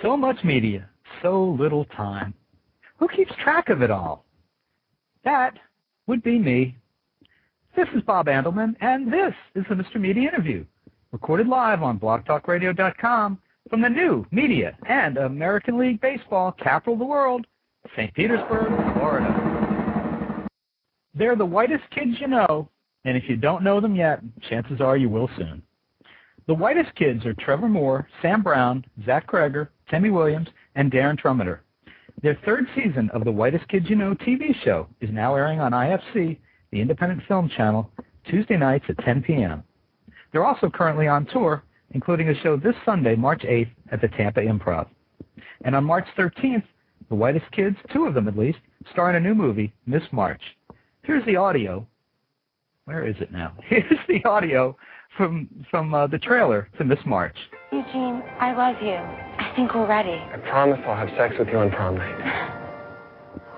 So much media, so little time. Who keeps track of it all? That would be me. This is Bob Andelman, and this is the Mr. Media Interview, recorded live on blogtalkradio.com from the new Media and American League Baseball capital of the world, St. Petersburg, Florida. They're the whitest kids you know, and if you don't know them yet, chances are you will soon. The whitest kids are Trevor Moore, Sam Brown, Zach Cregger, Timmy Williams, and Darren Trumeter. Their third season of the Whitest Kids You Know TV show is now airing on IFC, the independent film channel, Tuesday nights at 10 p.m. They're also currently on tour, including a show this Sunday, March 8th, at the Tampa Improv. And on March 13th, the Whitest Kids, two of them at least, star in a new movie, Miss March. Here's the audio. Where is it now? Here's the audio from the trailer to Miss March. Eugene, I love you. I think we're ready. I promise I'll have sex with you on prom night.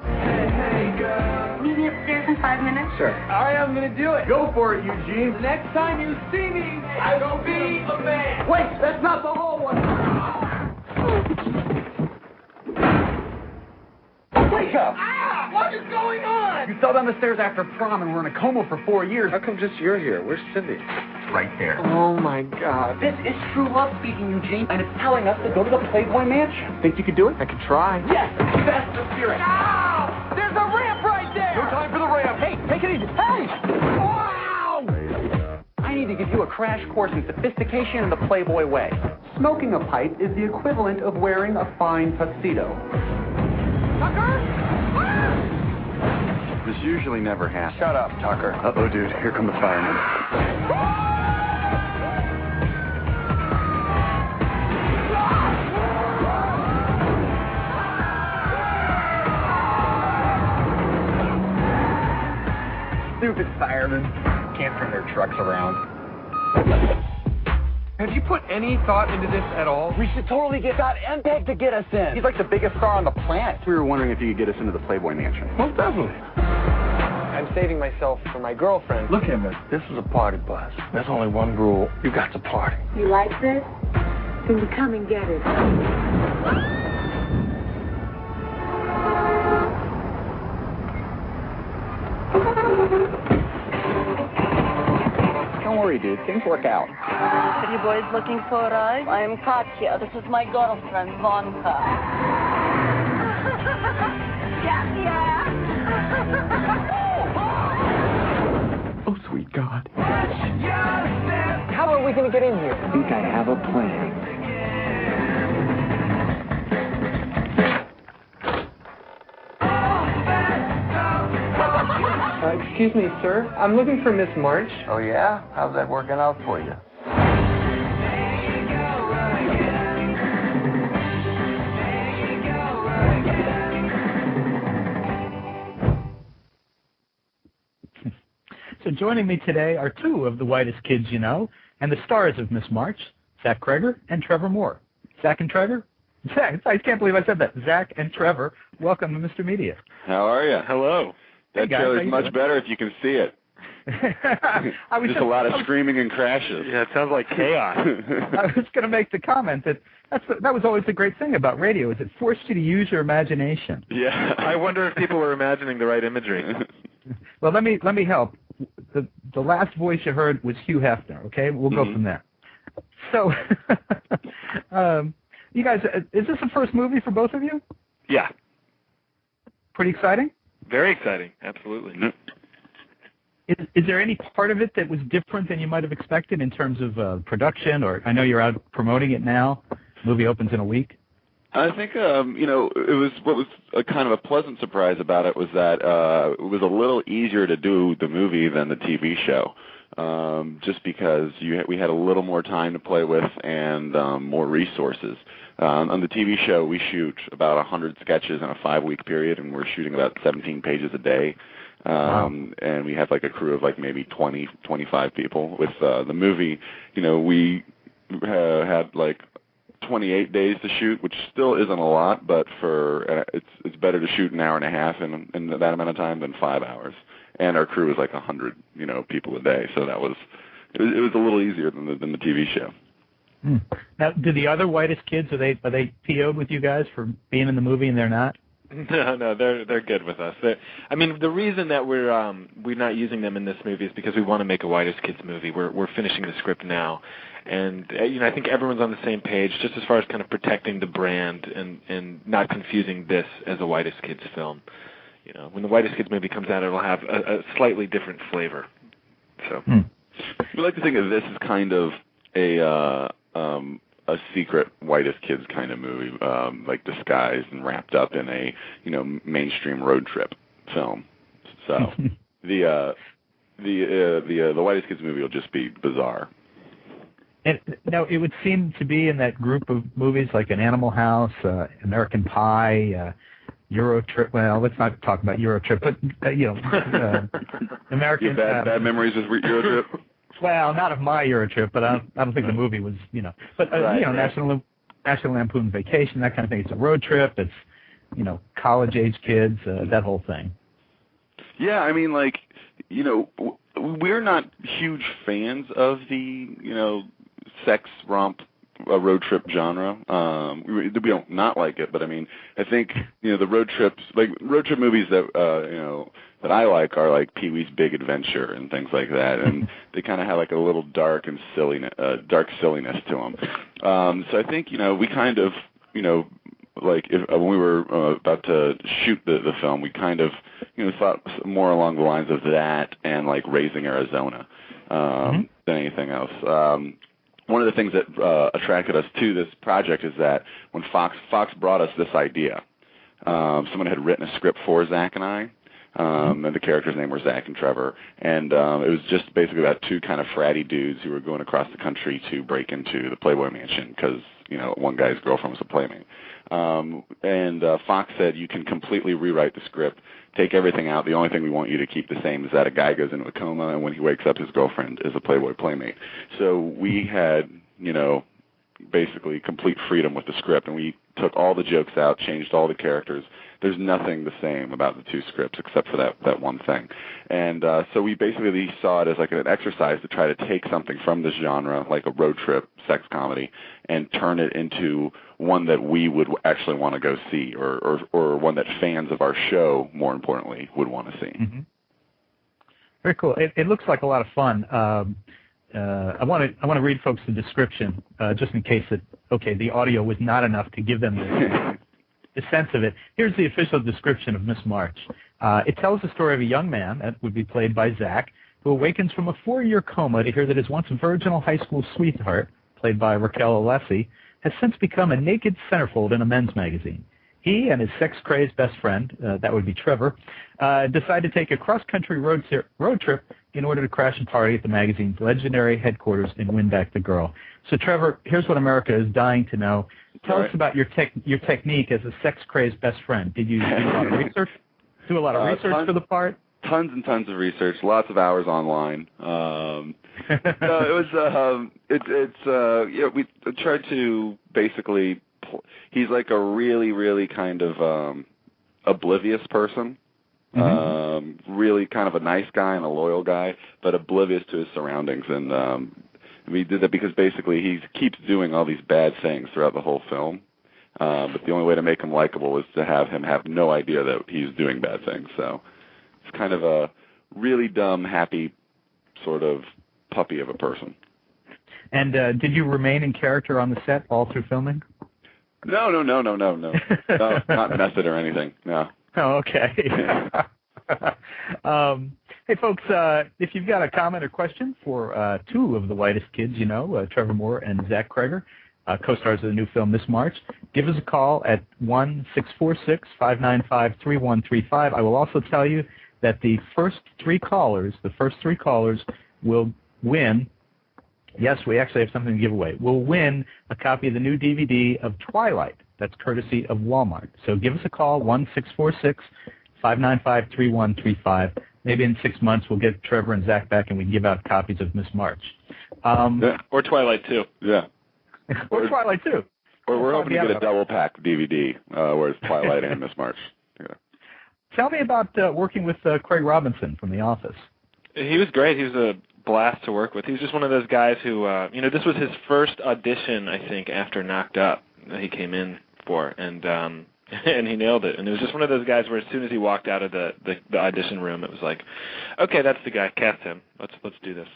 Hey, girl. Meet me upstairs in 5 minutes? Sure. All right, I'm gonna do it. Go for it, Eugene. The next time you see me, I will be a man. Wait, that's not the whole one. Wake up! Ah! What is going on? You fell down the stairs after prom and were in a coma for 4 years. How come just you're here? Where's Cindy? Right there. Oh, my God. This is true love speaking, Eugene, and it's telling us to go to the Playboy Mansion. Think you could do it? I could try. Yes, that's the spirit. Ow! There's a ramp right there! No time for the ramp. Hey, take it easy. Hey! Wow! I need to give you a crash course in sophistication in the Playboy way. Smoking a pipe is the equivalent of wearing a fine tuxedo. Tucker? This usually never happens. Shut up, Tucker. Uh-oh, dude. Here come the firemen. Stupid firemen. Can't turn their trucks around. Have you put any thought into this at all? We should totally get Scott Empeg to get us in. He's like the biggest star on the planet. We were wondering if you could get us into the Playboy Mansion. Most definitely. I'm saving myself for my girlfriend. Look here, miss. This is a party bus. There's only one rule. You got to party. You like this? Then you come and get it. Don't worry, dude. Things work out. Are you boys looking for a ride? I am Katya. This is my girlfriend, Vonka. Yeah. Oh, sweet God. How are we going to get in here? I think I have a plan. Excuse me, sir. I'm looking for Miss March. Oh, yeah? How's that working out for you? So joining me today are two of the whitest kids you know, and the stars of Miss March, Zach Cregger and Trevor Moore. Zach and Trevor? Zach, I can't believe I said that. Zach and Trevor, welcome to Mr. Media. How are you? Hello. That trailer's much better if you can see it. Just a lot of screaming and crashes. Yeah, it sounds like chaos. I was going to make the comment that that was always the great thing about radio, is it forced you to use your imagination. Yeah, I wonder if people were imagining the right imagery. Well, let me help. The last voice you heard was Hugh Hefner, okay? We'll go from there. So, you guys, is this the first movie for both of you? Yeah. Pretty exciting? Very exciting, absolutely. Is there any part of it that was different than you might have expected in terms of production? Or I know you're out promoting it now. The movie opens in a week. I think, it was what was a kind of a pleasant surprise about it was that it was a little easier to do the movie than the TV show, just because we had a little more time to play with and more resources. On the TV show, we shoot about 100 sketches in a 5-week period, and we're shooting about 17 pages a day. And we had like a crew of like maybe 20, 25 people. With the movie, we had like 28 days to shoot, which still isn't a lot, but it's better to shoot an hour and a half in that amount of time than 5 hours. And our crew was like 100, people a day, so it was a little easier than the TV show. Now, do the other Whitest Kids, are they PO'd with you guys for being in the movie and they're not? No, they're good with us. I mean, the reason that we're not using them in this movie is because we want to make a Whitest Kids movie. We're finishing the script now, and I think everyone's on the same page just as far as kind of protecting the brand and not confusing this as a Whitest Kids film. When the Whitest Kids movie comes out, it'll have a slightly different flavor. So we like to think of this as kind of a secret Whitest Kids kind of movie, like disguised and wrapped up in a mainstream road trip film. So the Whitest Kids movie will just be bizarre. And now it would seem to be in that group of movies like an Animal House, American Pie, Euro Trip. Well, let's not talk about Euro Trip, but American. Bad memories with Euro Trip. Well, not of my Euro Trip, but I don't think the movie was, But National Lampoon Vacation, that kind of thing. It's a road trip. It's, college age kids, that whole thing. Yeah, I mean, we're not huge fans of the, sex romp road trip genre. We don't not like it, but I mean, I think the road trips, like road trip movies that that I like are like Pee-wee's Big Adventure and things like that, and they kind of have like a little dark silliness to them. So I think we kind of when we were about to shoot the film, we kind of thought more along the lines of that and like Raising Arizona than anything else. One of the things that attracted us to this project is that when Fox brought us this idea, someone had written a script for Zach and I, and the characters' names were Zach and Trevor, and it was just basically about two kind of fratty dudes who were going across the country to break into the Playboy Mansion because one guy's girlfriend was a playmate. And Fox said, you can completely rewrite the script, take everything out. The only thing we want you to keep the same is that a guy goes into a coma, and when he wakes up, his girlfriend is a Playboy playmate. So we had, basically complete freedom with the script, and we took all the jokes out, changed all the characters. There's nothing the same about the two scripts except for that one thing. And so we basically saw it as like an exercise to try to take something from this genre, like a road trip sex comedy, and turn it into one that we would actually want to go see, or one that fans of our show, more importantly, would want to see. Mm-hmm. Very cool. It looks like a lot of fun. I want to read folks the description, just in case the audio was not enough to give them the sense of it. Here's the official description of Miss March. It tells the story of a young man, that would be played by Zach, who awakens from a 4-year coma to hear that his once virginal high school sweetheart, played by Raquel Alessi, has since become a naked centerfold in a men's magazine. He and his sex-crazed best friend, that would be Trevor, decide to take a cross-country road trip in order to crash and party at the magazine's legendary headquarters and win back the girl. So, Trevor, here's what America is dying to know. Tell us about your technique as a sex-crazed best friend. Did you do a lot of research? Do a lot of research for the part? Tons and tons of research, lots of hours online. We tried to basically. He's like a really, really kind of oblivious person. Really kind of a nice guy and a loyal guy, but oblivious to his surroundings. And we did that because basically he keeps doing all these bad things throughout the whole film. But the only way to make him likable was to have him have no idea that he's doing bad things. So it's kind of a really dumb, happy sort of puppy of a person. And did you remain in character on the set all through filming? No. No, not method or anything, no. Oh, okay. Hey, folks, if you've got a comment or question for two of the Whitest Kids You Know, Trevor Moore and Zach Cregger, co-stars of the new film Miss March, give us a call at 1-646-595-3135. I will also tell you that the first three callers will win. Yes, we actually have something to give away. We'll win a copy of the new DVD of Twilight. That's courtesy of Walmart. So give us a call, 1-646-595-3135. Maybe in 6 months we'll get Trevor and Zach back and we can give out copies of Miss March. Or Twilight, too. Yeah. Or Twilight, too. Or we're hoping to get a double-pack DVD where it's Twilight and Miss March. Yeah. Tell me about working with Craig Robinson from The Office. He was great. He was a blast to work with. He was just one of those guys who, this was his first audition, I think, after Knocked Up that he came in for, and he nailed it. And it was just one of those guys where as soon as he walked out of the audition room, it was like, okay, that's the guy, cast him. Let's do this.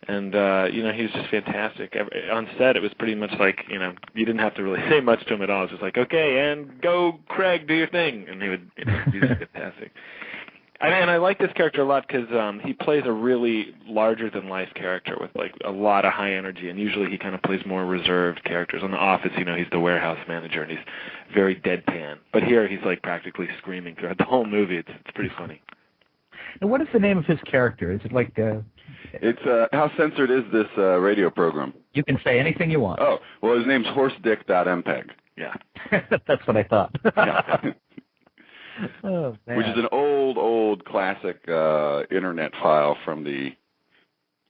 And, he was just fantastic. On set, it was pretty much like, you didn't have to really say much to him at all. It was just like, okay, and go, Craig, do your thing. And he was fantastic. And I like this character a lot because he plays a really larger-than-life character with, like, a lot of high energy, and usually he kind of plays more reserved characters. On The Office, he's the warehouse manager, and he's very deadpan. But here, he's, like, practically screaming throughout the whole movie. It's pretty funny. And what is the name of his character? Is it like... It's, how censored is this radio program? You can say anything you want. Oh, well, his name's HorseDick.mpeg. Yeah. That's what I thought. Yeah. Oh, man. Which is an old classic internet file from the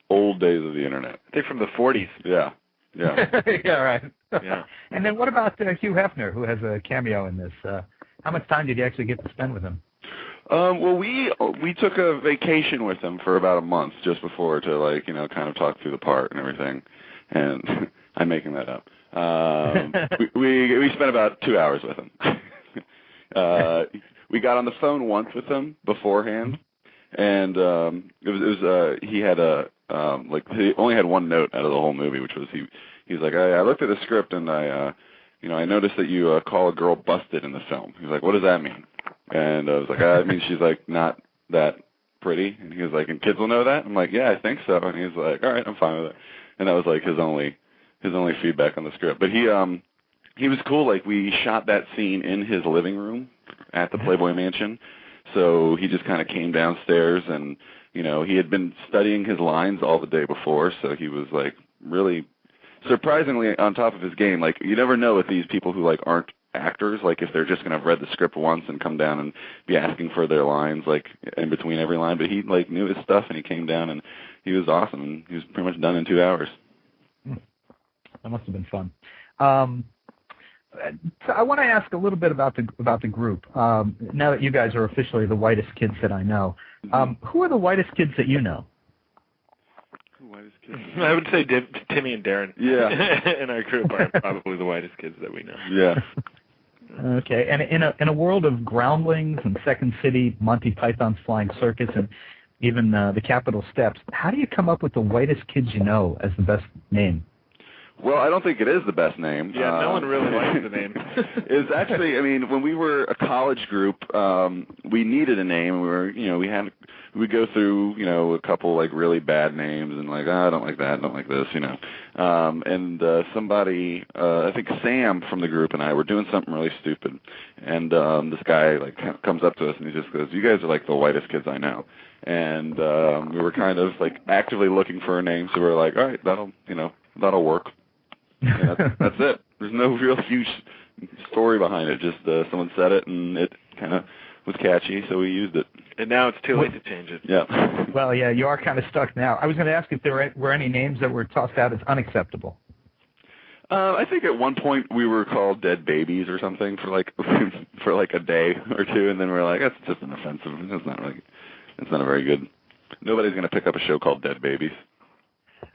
old days of the internet. I think from the 40s. Yeah. Yeah, right. Yeah. And then what about Hugh Hefner, who has a cameo in this? How much time did you actually get to spend with him? Well, we took a vacation with him for about a month just before to kind of talk through the part and everything. And I'm making that up. We spent about 2 hours with him. We got on the phone once with him beforehand, and he had he only had one note out of the whole movie, which was he's like, I looked at the script and I noticed that you call a girl busted in the film. He's like, what does that mean? And I was like, it means she's like not that pretty. And he was like, and kids will know that? I'm like, yeah, I think so. And he's like, all right, I'm fine with it. And that was like his only feedback on the script. But he was cool. Like, we shot that scene in his living room at the Playboy Mansion. So he just kind of came downstairs and, he had been studying his lines all the day before. So he was like really surprisingly on top of his game. Like, you never know with these people who like aren't actors, like if they're just going to have read the script once and come down and be asking for their lines like in between every line. But he like knew his stuff and he came down and he was awesome. And he was pretty much done in 2 hours. That must have been fun. So I want to ask a little bit about the group. Now that you guys are officially the whitest kids that I know, who are the whitest kids that you know? Whitest kids? I would say Timmy and Darren. Yeah. In our group are probably the whitest kids that we know. Yeah. Okay, and in a world of Groundlings and Second City, Monty Python's Flying Circus, and even the Capitol Steps, how do you come up with the whitest kids you know as the best name? Well, I don't think it is the best name. Yeah, no one really likes the name. It's actually, when we were a college group, we needed a name. We'd go through, a couple like really bad names and like, I don't like that, I don't like this, and somebody, I think Sam from the group and I were doing something really stupid, and this guy like comes up to us and he just goes, "You guys are like the whitest kids I know." And we were kind of like actively looking for a name, so we were like, all right, that'll work. And that's it. There's no real huge story behind it. Just someone said it, and it kind of was catchy, so we used it. And now it's too late to change it. Yeah. Well, yeah, you are kind of stuck now. I was going to ask if there were any names that were tossed out as unacceptable. I think at one point we were called Dead Babies or something for like a day or two, and then we were like, that's just an offensive. It's not a very good. Nobody's going to pick up a show called Dead Babies.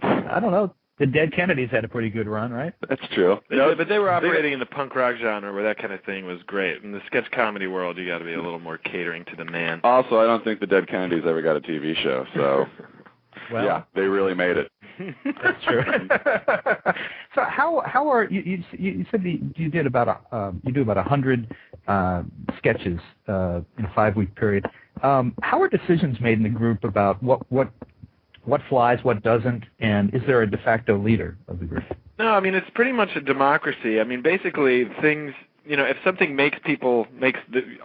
I don't know. The Dead Kennedys had a pretty good run, right? That's true. But they were operating in the punk rock genre where that kind of thing was great. In the sketch comedy world, you got to be a little more catering to the man. Also, I don't think the Dead Kennedys ever got a TV show, so well, yeah, they really made it. That's true. So how are you said you did about 100 sketches in a 5-week period. How are decisions made in the group about what flies, what doesn't, and is there a de facto leader of the group? No, it's pretty much a democracy. Basically, things, if something makes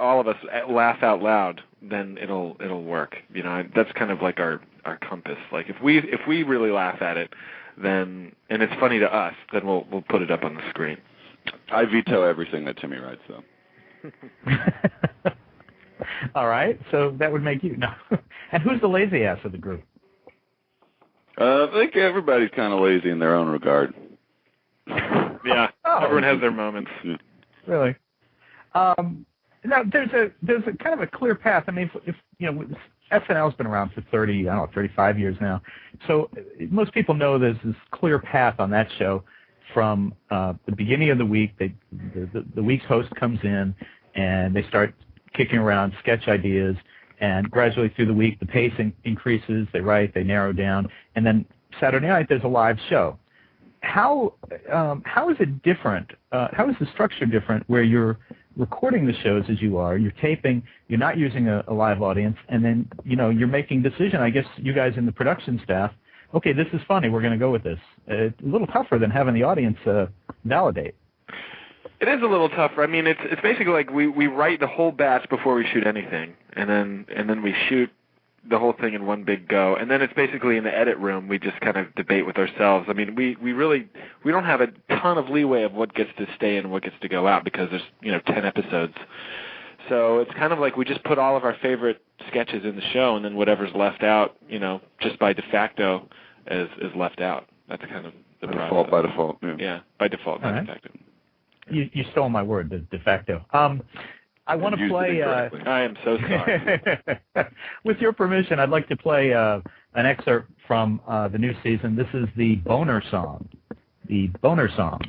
all of us laugh out loud, then it'll work. That's kind of like our compass. Like if we really laugh at it, then, and it's funny to us, then we'll put it up on the screen. I veto everything that Timmy writes, though. All right, so that would make you. No. And who's the lazy ass of the group? I think everybody's kind of lazy in their own regard. Yeah, everyone has their moments. Really? Now, there's a kind of a clear path. I mean, if you know, SNL's been around for 35 years now. So most people know there's this clear path on that show from the beginning of the week. The week's host comes in, and they start kicking around sketch ideas, and gradually through the week, the pace increases. They write, they narrow down, and then Saturday night there's a live show. How is it different? How is the structure different where you're recording the shows as you are, you're taping, you're not using a live audience, and then, you know, you're making decision, I guess you guys in the production staff, okay, this is funny, we're going to go with this. It's a little tougher than having the audience validate. It is a little tougher. I mean, it's basically like we write the whole batch before we shoot anything, and then we shoot the whole thing in one big go, and then it's basically in the edit room we just kind of debate with ourselves. I mean, we don't have a ton of leeway of what gets to stay in and what gets to go out because there's, you know, 10 episodes. So it's kind of like we just put all of our favorite sketches in the show, and then whatever's left out, you know, just by de facto is left out. That's kind of the process. By default. Yeah, by default, not de facto. You stole my word, de facto. I want to play... I am so sorry. With your permission, I'd like to play an excerpt from the new season. This is the Boner Song. The Boner Song.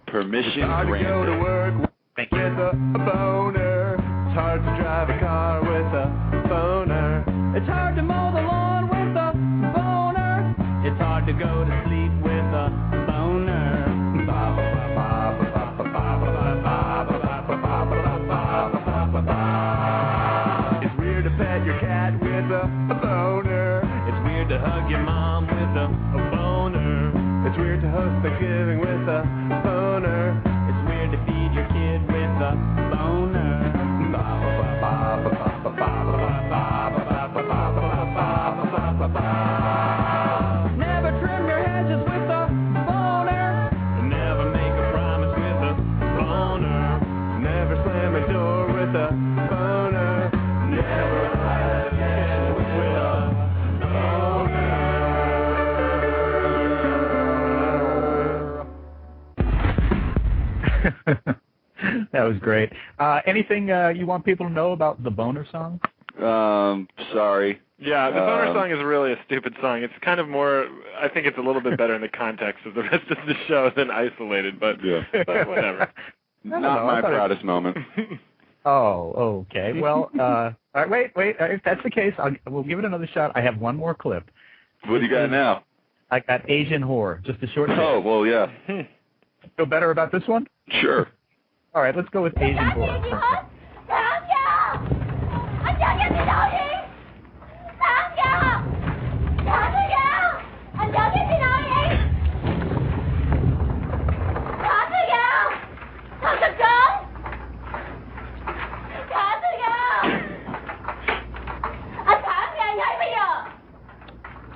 Permission granted. Go to work with a boner. It's hard to drive a car with a boner. It's hard to mow the lawn with a boner. It's hard to go to sleep with a boner. It's weird to pet your cat with a boner. It's weird to hug your mom with a boner. It's weird to host Thanksgiving with a boner. It's weird to feed your kid with a boner. Never trim your hedges with a boner. Never make a promise with a boner. Never slam a door with a boner. Never hide a kid with a boner. That was great. Anything you want people to know about the Boner Song? Sorry. Yeah, the Boner Song is really a stupid song. It's kind of more, I think it's a little bit better in the context of the rest of the show than isolated, but whatever. Not my proudest moment. Oh, okay. Well, all right, wait. If that's the case, we'll give it another shot. I have one more clip. What do you got now? I got Asian Whore. Just a short clip. Oh, well, yeah. Feel better about this one? Sure. All right, let's go with Asian Whore.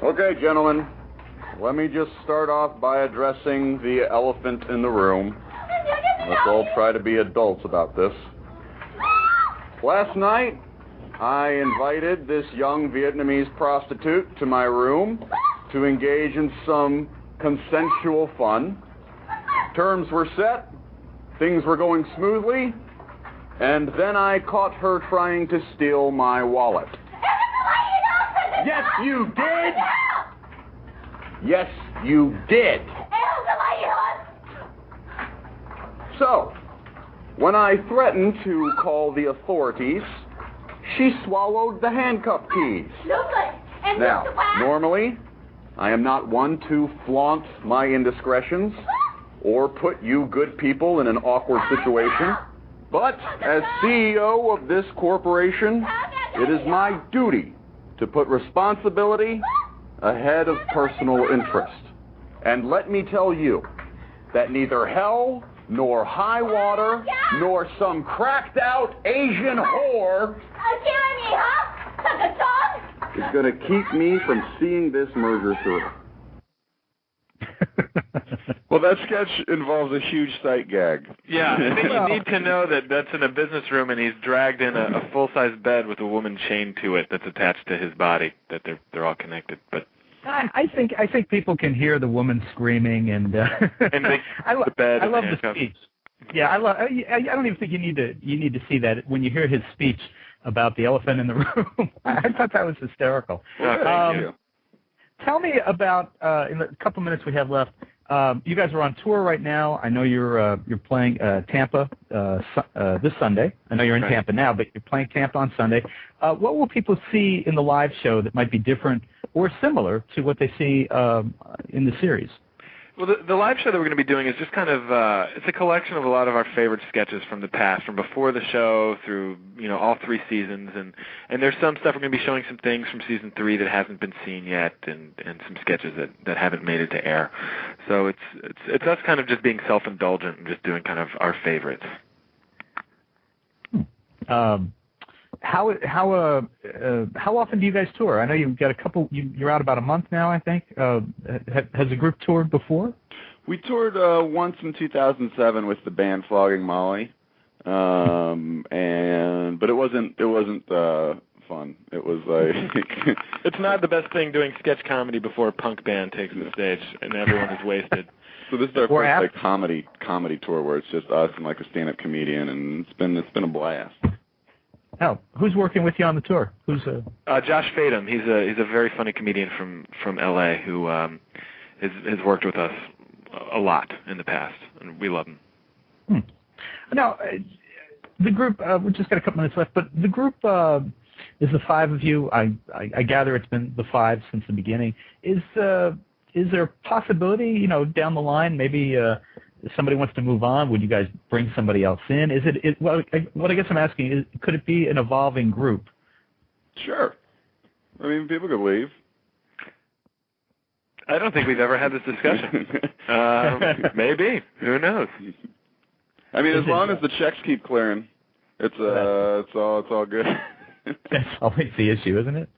Okay, gentlemen, let me just start off by addressing the elephant in the room. Let's all try to be adults about this. Last night, I invited this young Vietnamese prostitute to my room to engage in some consensual fun. Terms were set, things were going smoothly, and then I caught her trying to steal my wallet. Yes, you did! Yes, you did! So, when I threatened to call the authorities, she swallowed the handcuff keys. Now, normally, I am not one to flaunt my indiscretions or put you good people in an awkward situation, but as CEO of this corporation, it is my duty to put responsibility ahead of personal interest. And let me tell you that neither hell nor high water nor some cracked out Asian whore is going to keep me from seeing this merger through. Well, that sketch involves a huge sight gag. Yeah, I think you need to know that that's in a business room, and he's dragged in a full-size bed with a woman chained to it that's attached to his body. That they're all connected. But I think people can hear the woman screaming, and and I love the speech. Yeah, I don't even think you need to see that when you hear his speech about the elephant in the room. I thought that was hysterical. Thank you. Tell me about in the couple minutes we have left. You guys are on tour right now. I know you're playing Tampa this Sunday. I know you're in Tampa now, but you're playing Tampa on Sunday. What will people see in the live show that might be different or similar to what they see in the series? Well, the live show that we're going to be doing is just kind of it's a collection of a lot of our favorite sketches from the past, from before the show through all 3 seasons, and there's some stuff we're going to be showing some things from season 3 that hasn't been seen yet, and some sketches that haven't made it to air. So it's us kind of just being self-indulgent and just doing kind of our favorites. How often do you guys tour? I know you've got a couple. You're out about a month now, I think. Has the group toured before? We toured once in 2007 with the band Flogging Molly, but it wasn't fun. It was like it's not the best thing doing sketch comedy before a punk band takes the stage and everyone is wasted. So this is our first comedy tour where it's just us and like a stand-up comedian, and it's been a blast. Oh, who's working with you on the tour? Who's Josh Fadum. He's a very funny comedian from L.A. who has worked with us a lot in the past, and we love him. Now, the group. We've just got a couple minutes left, but the group is the 5 of you. I gather it's been the 5 since the beginning. Is there a possibility, down the line, maybe? If somebody wants to move on, would you guys bring somebody else in? What I guess I'm asking is, could it be an evolving group? Sure. I mean, people could leave. I don't think we've ever had this discussion. Maybe. Who knows? I mean, as long as the checks keep clearing, it's all good. That's always the issue, isn't it?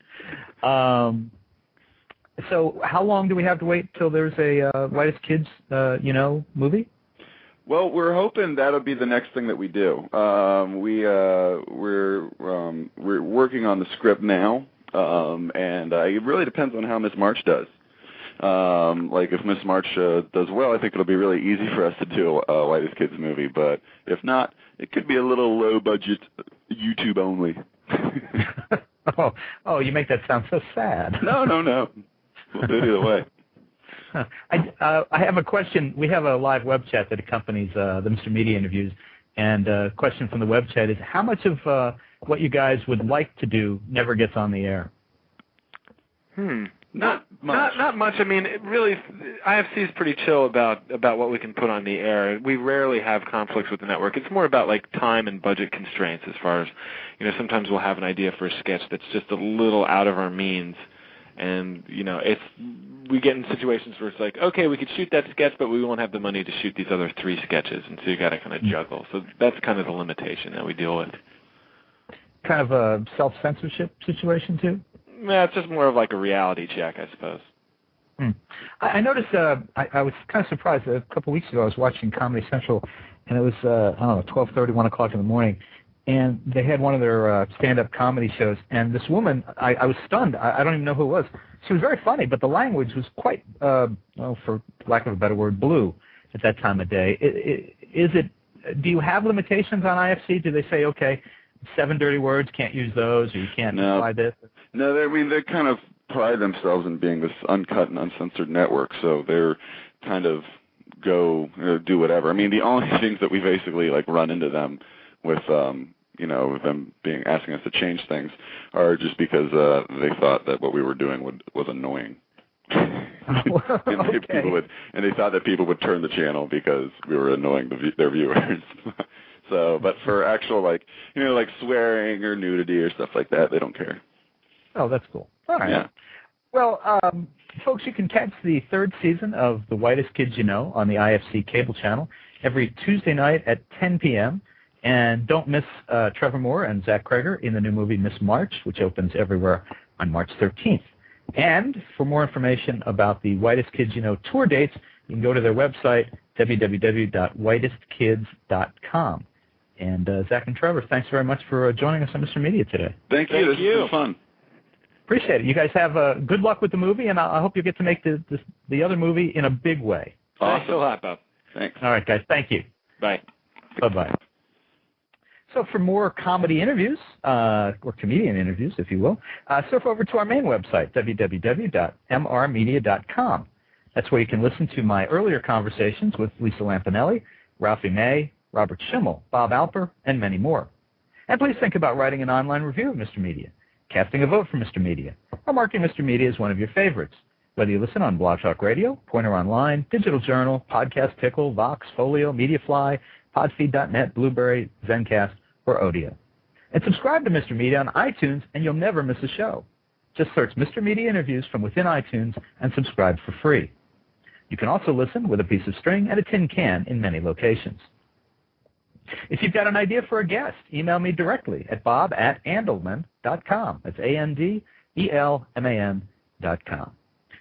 So how long do we have to wait till there's a Whitest Kids movie? Well, we're hoping that'll be the next thing that we do. We're working on the script now, and it really depends on how Miss March does. Like if Miss March does well, I think it'll be really easy for us to do a Whitest Kids movie. But if not, it could be a little low budget, YouTube only. Oh, you make that sound so sad. No. We'll do it either way. I have a question. We have a live web chat that accompanies the Mr. Media interviews, and a question from the web chat is, how much of what you guys would like to do never gets on the air? Not much. Not much. I mean, IFC is pretty chill about what we can put on the air. We rarely have conflicts with the network. It's more about like time and budget constraints as far as, sometimes we'll have an idea for a sketch that's just a little out of our means. And, we get in situations where it's like, okay, we could shoot that sketch, but we won't have the money to shoot these other 3 sketches. And so you got to kind of juggle. So that's kind of the limitation that we deal with. Kind of a self-censorship situation, too? Yeah, it's just more of like a reality check, I suppose. I noticed, I was kind of surprised. A couple of weeks ago, I was watching Comedy Central, and it was, 12:30, 1 o'clock in the morning. And they had one of their stand-up comedy shows, and this woman, I was stunned. I don't even know who it was. She was very funny, but the language was quite, for lack of a better word, blue at that time of day. Do you have limitations on IFC? Do they say, okay, 7 dirty words, can't use those, or you can't apply this? No, they kind of pride themselves in being this uncut and uncensored network, so they're kind of do whatever. I mean, the only things that we basically run into them with, them asking us to change things are just because they thought that what we were doing was annoying. And they thought that people would turn the channel because we were annoying their viewers. So, but for actual swearing or nudity or stuff like that, they don't care. Oh, that's cool. All right. Yeah. Well, folks, you can catch the 3rd season of The Whitest Kids You Know on the IFC cable channel every Tuesday night at 10 p.m. And don't miss Trevor Moore and Zach Cregger in the new movie Miss March, which opens everywhere on March 13th. And for more information about the Whitest Kids You Know tour dates, you can go to their website, www.whitestkids.com. And Zach and Trevor, thanks very much for joining us on Mr. Media today. Thank you. This has been fun. Appreciate it. You guys have good luck with the movie, and I hope you get to make the other movie in a big way. Awesome. Thanks a lot, Bob. Thanks. All right, guys. Thank you. Bye. Bye-bye. So for more comedy interviews, or comedian interviews, if you will, surf over to our main website, www.mrmedia.com. That's where you can listen to my earlier conversations with Lisa Lampanelli, Ralphie May, Robert Schimmel, Bob Alper, and many more. And please think about writing an online review of Mr. Media, casting a vote for Mr. Media, or marking Mr. Media as one of your favorites, whether you listen on Blog Talk Radio, Pointer Online, Digital Journal, Podcast Pickle, Vox, Folio, Mediafly, Podfeed.net, Blueberry, Zencast, or Odeo. And subscribe to Mr. Media on iTunes, and you'll never miss a show. Just search Mr. Media Interviews from within iTunes and subscribe for free. You can also listen with a piece of string and a tin can in many locations. If you've got an idea for a guest, email me directly at bob@andelman.com. That's ANDELMAN.com.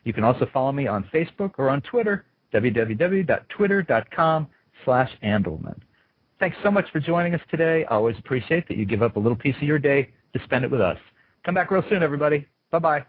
You can also follow me on Facebook or on Twitter, www.twitter.com/Andelman. Thanks so much for joining us today. I always appreciate that you give up a little piece of your day to spend it with us. Come back real soon, everybody. Bye-bye.